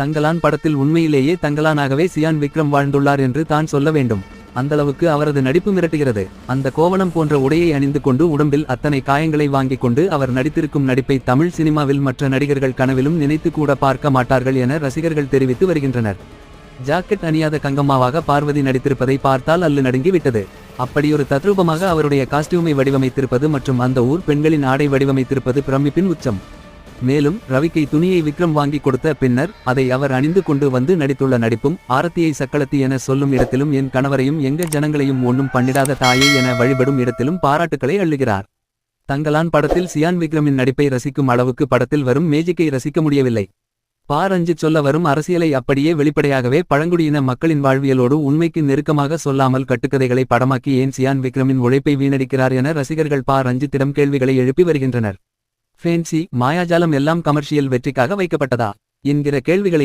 தங்கலான் படத்தில் உண்மையிலேயே தங்கலானாகவே சியான் விக்ரம் வாழ்ந்துள்ளார் என்று தான் சொல்ல வேண்டும். அந்தளவுக்கு அவரது நடிப்பு மிரட்டுகிறது. அந்த கோவணம் போன்ற உடையை அணிந்து கொண்டு உடம்பில் அத்தனை காயங்களை வாங்கிக் கொண்டு அவர் நடித்திருக்கும் நடிப்பை தமிழ் சினிமாவில் மற்ற நடிகர்கள் கனவிலும் நினைத்து கூட பார்க்க மாட்டார்கள் என ரசிகர்கள் தெரிவித்து வருகின்றனர். ஜாக்கெட் அணியாத கங்கம்மாவாக பார்வதி நடித்திருப்பதை பார்த்தால் அல்லு நடுங்கி விட்டது. அப்படியொரு தத்ரூபமாக அவருடைய காஸ்டியூமை வடிவமைத்திருப்பது மற்றும் அந்த ஊர் பெண்களின் ஆடை வடிவமைத்திருப்பது பிரமிப்பின் உச்சம். மேலும் ரவிக்கை துணியை விக்ரம் வாங்கி கொடுத்த பின்னர் அதை அவர் அணிந்து கொண்டு வந்து நடித்துள்ள நடிப்பும், ஆரத்தியை சக்களத்தி என சொல்லும் இடத்திலும் என் கணவரையும் எங்க ஜனங்களையும் ஒன்றும் பண்ணிடாத தாயை என வழிபடும் இடத்திலும் பாராட்டுக்களை அள்ளுகிறார். தங்கலான் படத்தில் சியான் விக்ரமின் நடிப்பை ரசிக்கும் அளவுக்கு படத்தில் வரும் மேஜிக்கை ரசிக்க முடியவில்லை. ரஞ்சித் சொல்ல வரும் அரசியலை அப்படியே வெளிப்படையாகவே பழங்குடியின மக்களின் வாழ்வியலோடு உண்மைக்கு நெருக்கமாக சொல்லாமல் கட்டுக்கதைகளை படமாக்கி ஏன் சியான் விக்ரமின் உழைப்பை வீணடிக்கிறார் என ரசிகர்கள் ரஞ்சித்திடம் கேள்விகளை எழுப்பி வருகின்றனர். ஃபேன்சி, மாயாஜாலம் எல்லாம் கமர்ஷியல் வெற்றிக்காக வைக்கப்பட்டதா என்கிற கேள்விகளை